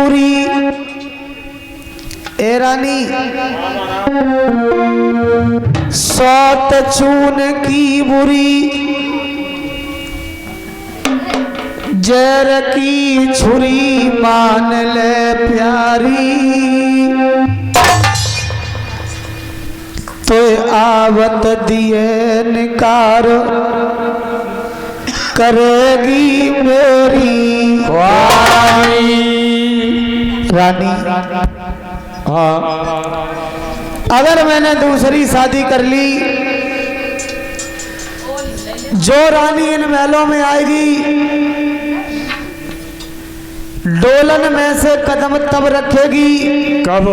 बुरी, ए रानी सौत चून की बुरी, जहर की छुरी मान ले प्यारी, तो आवत दिए निकार करेगी मेरी रानी। हाँ, अगर मैंने दूसरी शादी कर ली, जो रानी इन महलों में आएगी, डोलन में से कदम तब रखेगी कब?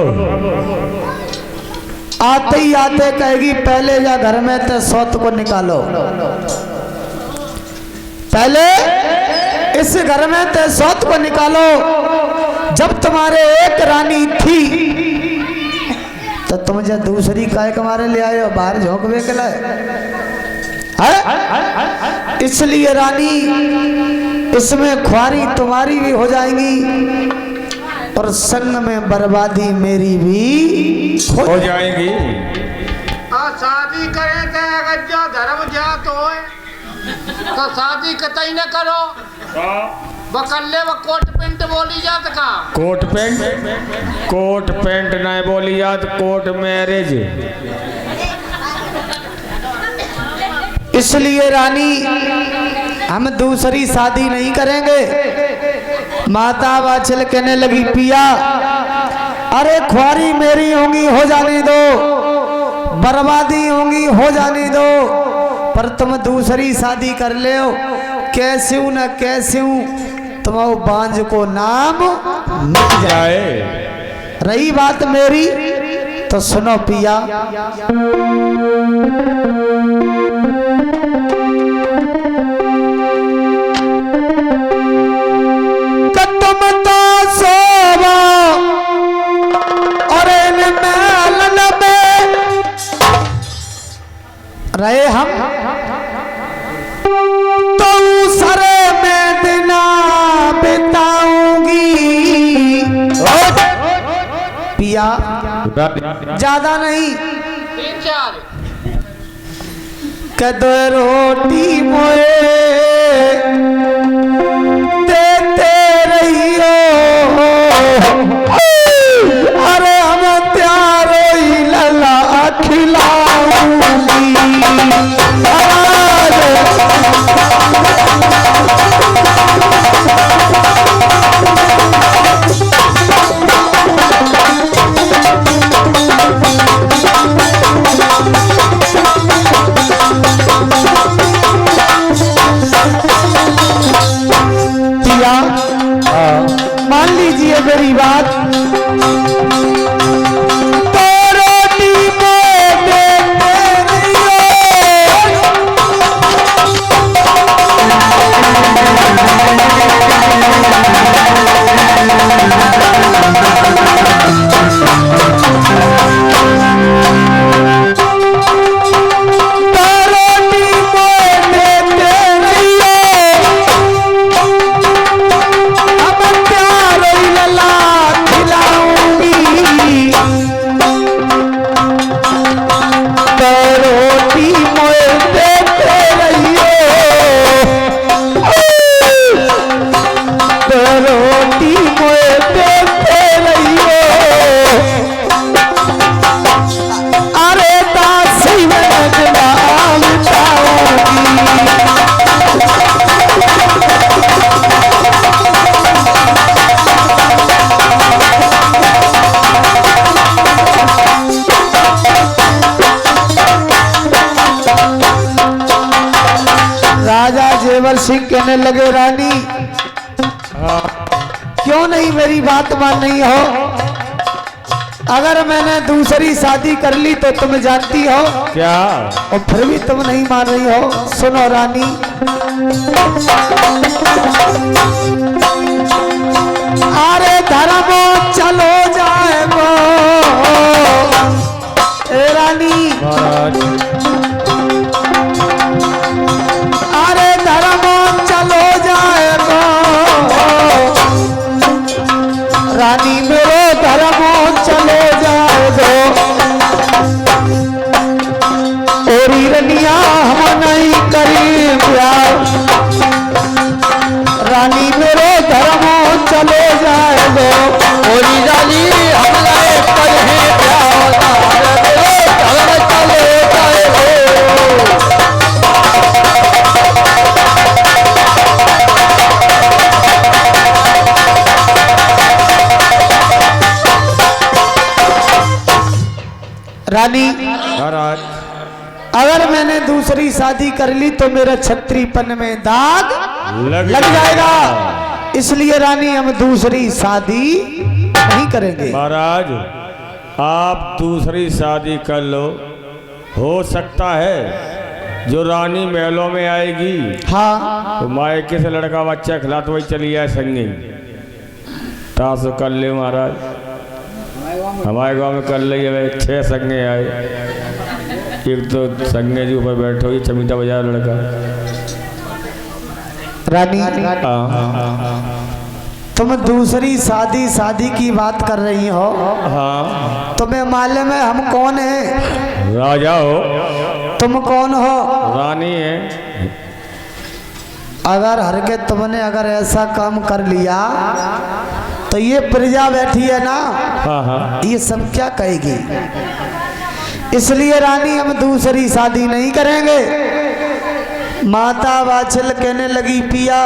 आते ही आते कहेगी पहले या घर में ते सौत को निकालो, पहले इस घर में ते सौत को निकालो। जब तुम्हारे एक रानी थी तो तुम जब दूसरी काय कमारे ले आए हो, बाहर झोंकवे के लाए है? इसलिए रानी इसमें ख्वारी तुम्हारी भी हो जाएंगी और संग में बर्बादी मेरी भी हो जाएगी। शादी करे थे अगर जो धर्म जात हो तो शादी कतई न करो। बकल्ले व कोट पेंट बोली जात का? कोट पेंट नहीं बोली जात, कोट मैरिज। इसलिए रानी हम दूसरी शादी नहीं करेंगे। माता वाचल कहने लगी पिया अरे ख्वारी मेरी होंगी हो जाने दो, बर्बादी होंगी हो जाने दो, पर तुम दूसरी शादी कर ले हो, कैसे न कैसे तुम्हारे बांझ को नाम मिट जाए। रही बात मेरी तो सुनो पिया, रहे हम तो सरे में दिना बिताऊंगी। पिया ज्यादा नहीं, 3-4 कद रोटी मोए देते रहियो, अरे हम त्यारो ही लला खिलाऊंगी। मान लीजिए मेरी बात, सिंह कहने लगे रानी क्यों नहीं मेरी बात मान रही हो? अगर मैंने दूसरी शादी कर ली तो तुम जानती हो क्या, और फिर भी तुम नहीं मान रही हो। सुनो रानी, अरे धर्म चलो जाएगो ए रानी, अरे धर्म चलो जाएगो, रानी मेरो धर्म चले जाए दो और रनिया हम नहीं करी प्यार रानी मेरो धर्म चले जाए दो और रानी हम नहीं करी प्यार धर्म चले जाए दो। रानी महाराज अगर मैंने दूसरी शादी कर ली तो मेरा छत्रीपन में दाग लग लग जाएगा, इसलिए रानी हम दूसरी शादी नहीं करेंगे। महाराज आप दूसरी शादी कर लो, हो सकता है जो रानी महलों में आएगी हाँ तो मायके से लड़का बच्चा खिला तो वही चली जाए संगे। तासो कर ले महाराज, हमारे गांव में कर ली है 6 संगे आए, एक तो संगे जी ऊपर बैठो ही चमीता बाजार लड़का। रानी हाँ तुम दूसरी शादी की बात कर रही हो, हाँ तुम्हें मालूम है हम कौन है? राजा हो, तुम कौन हो? रानी है। अगर हर के तुमने अगर ऐसा काम कर लिया तो ये प्रजा बैठी है ना, हाँ हाँ ये सब क्या कहेगी? इसलिए रानी हम दूसरी शादी नहीं करेंगे। माता वाचल कहने लगी पिया